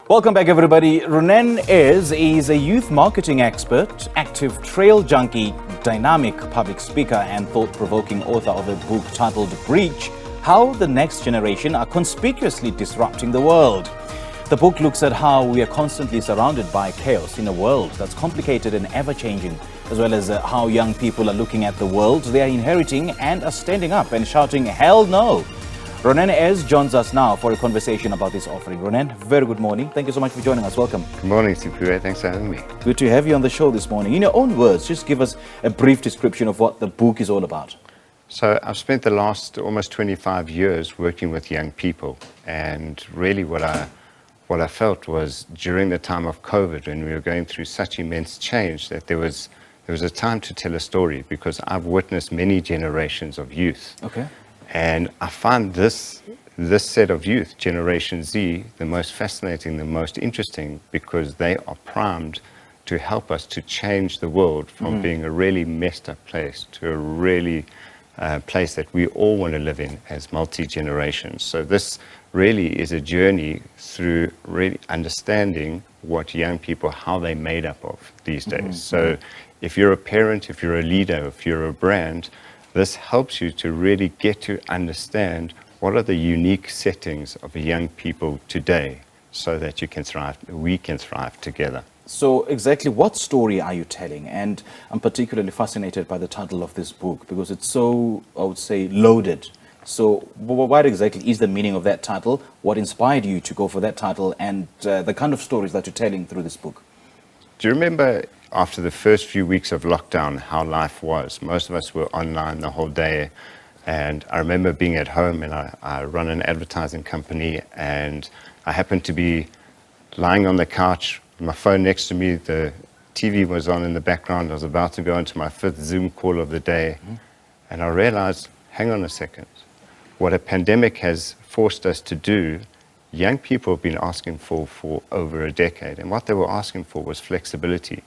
Welcome back, everybody. Ronen Aires is a youth marketing expert, active trail junkie, dynamic public speaker, and thought-provoking author of a book titled Breach: How the Next Generation Are Conspicuously Disrupting the World. The book looks at how we are constantly surrounded by chaos in a world that's complicated and ever-changing, as well as how young people are looking at the world they are inheriting and are standing up and shouting, "Hell no!" Ronen Aires joins us now for a conversation about this offering. Ronen, very good morning. Thank you so much for joining us. Welcome. Good morning, Sipiwe. Thanks for having me. Good to have you on the show this morning. In your own words, just give us a brief description of what the book is all about. So I've spent the last almost 25 years working with young people, and really what I felt was during the time of COVID, when we were going through such immense change, that there was a time to tell a story, because I've witnessed many generations of youth. Okay. And I find this set of youth, Generation Z, the most fascinating, the most interesting, because they are primed to help us to change the world from being a really messed up place to a really place that we all want to live in as multi-generations. So this really is a journey through really understanding what young people, how they're made up of these days. So if you're a parent, if you're a leader, if you're a brand, this helps you to really get to understand what are the unique settings of young people today, so that you can thrive, we can thrive together. So exactly what story are you telling? And I'm particularly fascinated by the title of this book, because it's so, I would say, loaded. So what exactly is the meaning of that title? What inspired you to go for that title, and the kind of stories that you're telling through this book? Do you remember after the first few weeks of lockdown, how life was? Most of us were online the whole day. And I remember being at home, and I run an advertising company, and I happened to be lying on the couch, my phone next to me, the TV was on in the background. I was about to go into my 5th Zoom call of the day. And I realized, hang on a second. What a pandemic has forced us to do, young people have been asking for over a decade. And what they were asking for was flexibility.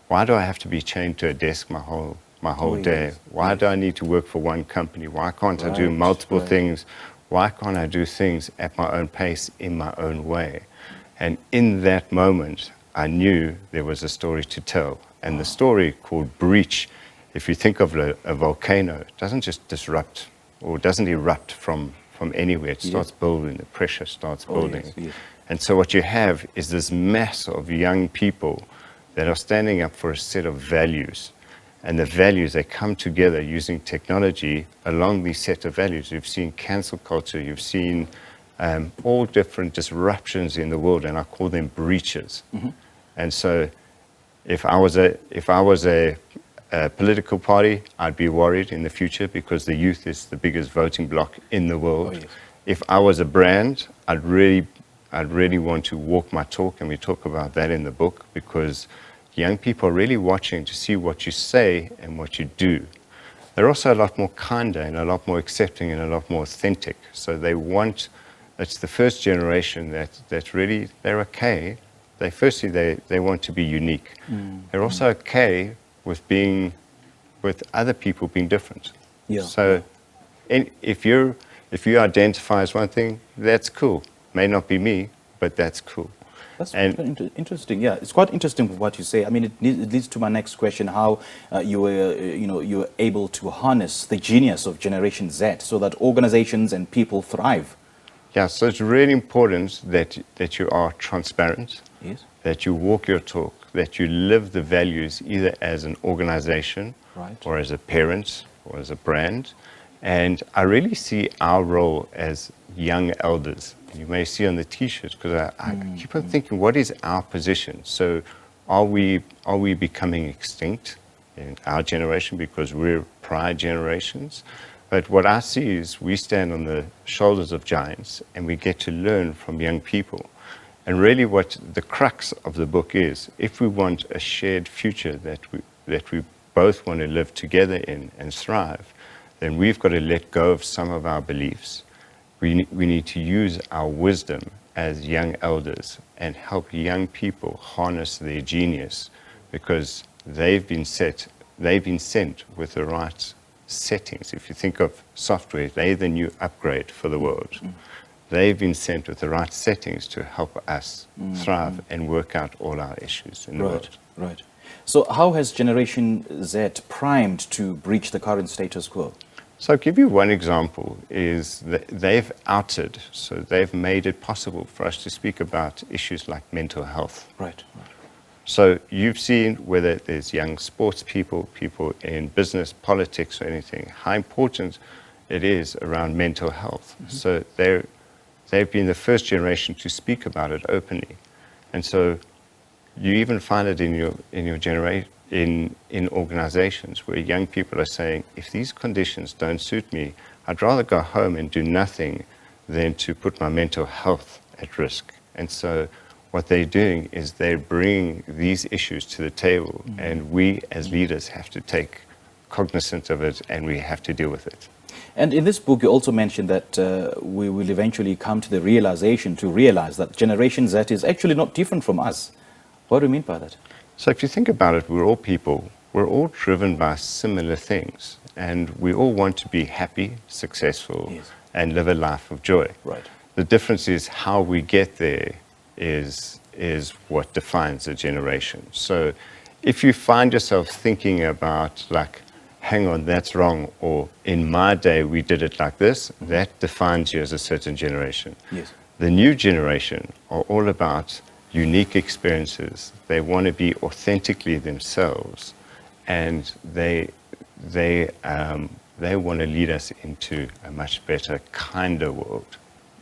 Why do I have to be chained to a desk my whole day? Why do I need to work for one company? Why can't I do multiple things? Why can't I do things at my own pace, in my own way? And in that moment, I knew there was a story to tell. And the story called Breach, if you think of a volcano, it doesn't just disrupt or doesn't erupt from anywhere. It starts building, the pressure starts building. And so what you have is this mass of young people that are standing up for a set of values. And the values, they come together using technology along these set of values. You've seen cancel culture, you've seen all different disruptions in the world, and I call them breaches. And so if I was a political party, I'd be worried in the future, because the youth is the biggest voting bloc in the world. If I was a brand, I'd really want to walk my talk, and we talk about that in the book, because young people are really watching to see what you say and what you do. They're also a lot more kinder and a lot more accepting and a lot more authentic. So it's the first generation that really, they're okay. They want to be unique. They're also okay with other people being different. So if you identify as one thing, that's cool. May not be me, but that's cool. That's interesting. Yeah, it's quite interesting what you say. I mean, it leads to my next question: how you were able to harness the genius of Generation Z so that organizations and people thrive. Yeah, so it's really important that you are transparent, that you walk your talk, that you live the values either as an organization, or as a parent, or as a brand. And I really see our role as young elders. You may see on the T-shirts, because I keep on thinking, what is our position? So are we becoming extinct in our generation because we're prior generations? But what I see is we stand on the shoulders of giants, and we get to learn from young people. And really what the crux of the book is, if we want a shared future that we both want to live together in and thrive, then we've got to let go of some of our beliefs. We need to use our wisdom as young elders and help young people harness their genius, because they've been sent with the right settings. If you think of software, they're the new upgrade for the world. they've been sent with the right settings to help us thrive and work out all our issues in the world. Right. So how has Generation Z primed to breach the current status quo? So I'll give you one example, is that they've outed, so they've made it possible for us to speak about issues like mental health. Right. So you've seen, whether there's young sports people, people in business, politics or anything, how important it is around mental health. So they've been the first generation to speak about it openly. And so you even find it in your generation, in organizations where young people are saying, if these conditions don't suit me, I'd rather go home and do nothing than to put my mental health at risk. And so what they're doing is they're bringing these issues to the table, and we as leaders have to take cognizance of it, and we have to deal with it. And in this book, you also mentioned that we will eventually come to the realization, to realize that Generation Z is actually not different from us. What do you mean by that? So if you think about it, we're all people. We're all driven by similar things, and we all want to be happy, successful, Yes. and live a life of joy. Right. The difference is how we get there is what defines a generation. So if you find yourself thinking about, like, hang on, that's wrong, or in my day we did it like this, that defines you as a certain generation. Yes. The new generation are all about unique experiences. They want to be authentically themselves, and they want to lead us into a much better, kinder world.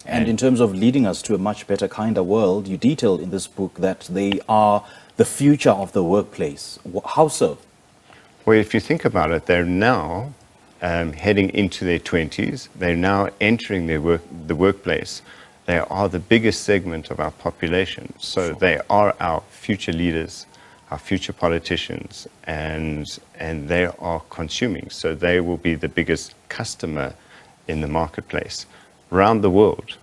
And in terms of leading us to a much better, kinder world, you detail in this book that they are the future of the workplace. How so? Well, if you think about it, they're now heading into their 20s. They're now entering the workplace. They are the biggest segment of our population. So they are our future leaders, our future politicians, and they are consuming. So they will be the biggest customer in the marketplace around the world.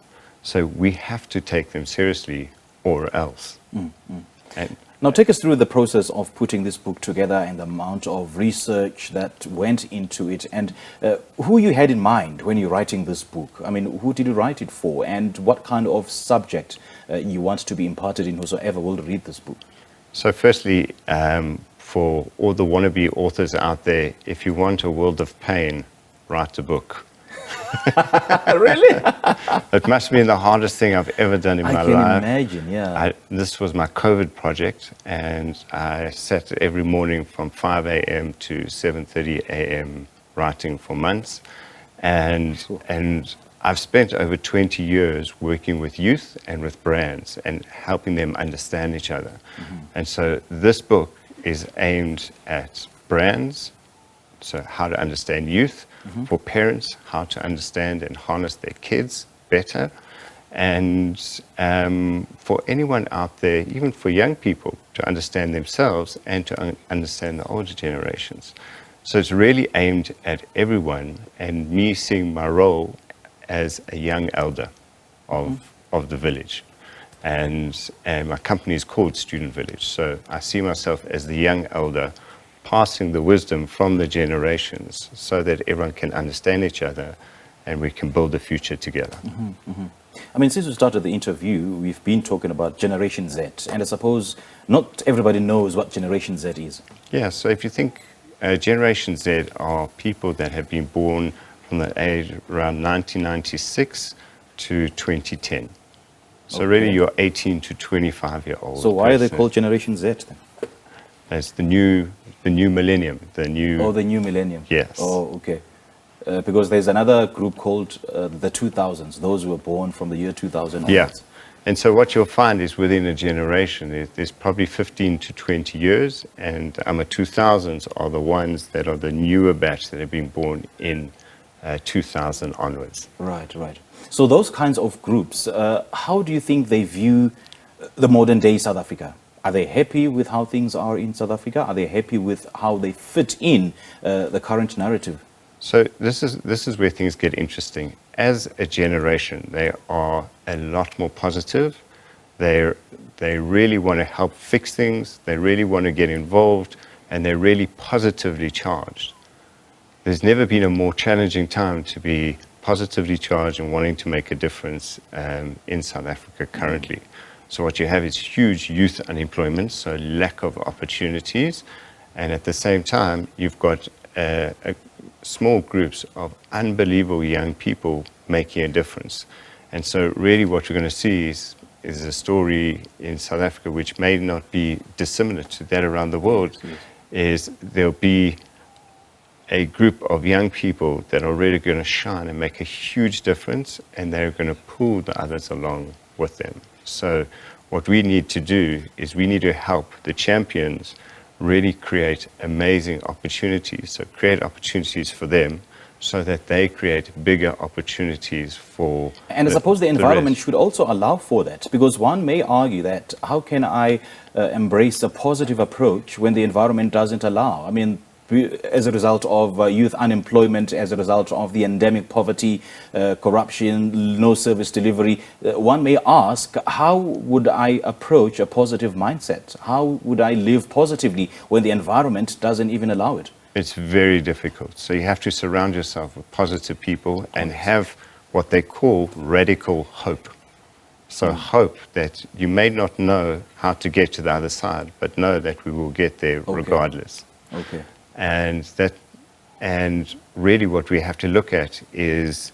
So we have to take them seriously, or else. And now take us through the process of putting this book together and the amount of research that went into it, and who you had in mind when you're writing this book. I mean, who did you write it for, and what kind of subject you want to be imparted in whosoever will read this book? So firstly, for all the wannabe authors out there, if you want a world of pain, write a book. Really? It must be the hardest thing I've ever done in my life. I can imagine, yeah. This was my COVID project, and I sat every morning from 5 a.m. to 7:30 a.m. writing for months. And I've spent over 20 years working with youth and with brands and helping them understand each other. And so this book is aimed at brands, so how to understand youth, for parents, how to understand and harness their kids better, and for anyone out there, even for young people, to understand themselves and to understand the older generations. So it's really aimed at everyone, and me seeing my role as a young elder of the village. And my company is called Student Village, so I see myself as the young elder, passing the wisdom from the generations so that everyone can understand each other and we can build a future together. I mean, since we started the interview, we've been talking about Generation Z, and I suppose not everybody knows what Generation Z is. Yeah, so if you think Generation Z are people that have been born from the age around 1996 to 2010. So really you're 18 to 25-year-old. So why are they called Generation Z then? It's the new millennium, the new... Oh, the new millennium. Yes. Oh, okay. Because there's another group called the 2000s, those who were born from the year 2000 onwards. Yeah. And so what you'll find is within a generation, there's probably 15 to 20 years, and the 2000s are the ones that are the newer batch that have been born in 2000 onwards. Right. So those kinds of groups, how do you think they view the modern day South Africa? Are they happy with how things are in South Africa? Are they happy with how they fit in the current narrative? So this is where things get interesting. As a generation, they are a lot more positive. They really want to help fix things. They really want to get involved, and they're really positively charged. There's never been a more challenging time to be positively charged and wanting to make a difference in South Africa currently. So what you have is huge youth unemployment, so lack of opportunities, and at the same time, you've got small groups of unbelievable young people making a difference. And so really what we're going to see is a story in South Africa which may not be dissimilar to that around the world, is there'll be a group of young people that are really going to shine and make a huge difference, and they're going to pull the others along with them. So what we need to do is we need to help the champions really create amazing opportunities. So create opportunities for them so that they create bigger opportunities for And I suppose the environment should also allow for that, because one may argue that how can I embrace a positive approach when the environment doesn't allow? I mean, as a result of youth unemployment, as a result of the endemic poverty, corruption, no service delivery, one may ask, how would I approach a positive mindset? How would I live positively when the environment doesn't even allow it? It's very difficult. So you have to surround yourself with positive people and have what they call radical hope. So hope that you may not know how to get to the other side, but know that we will get there regardless. Okay. And really what we have to look at is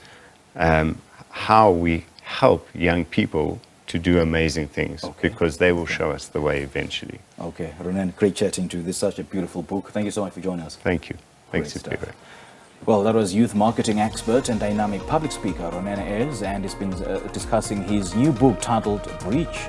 how we help young people to do amazing things, because they will show us the way eventually. Okay, Ronen, great chatting to you. This is such a beautiful book. Thank you so much for joining us. Thank you. Thanks, Superior. Well, that was youth marketing expert and dynamic public speaker Ronen Aires, and he's been discussing his new book titled Breach.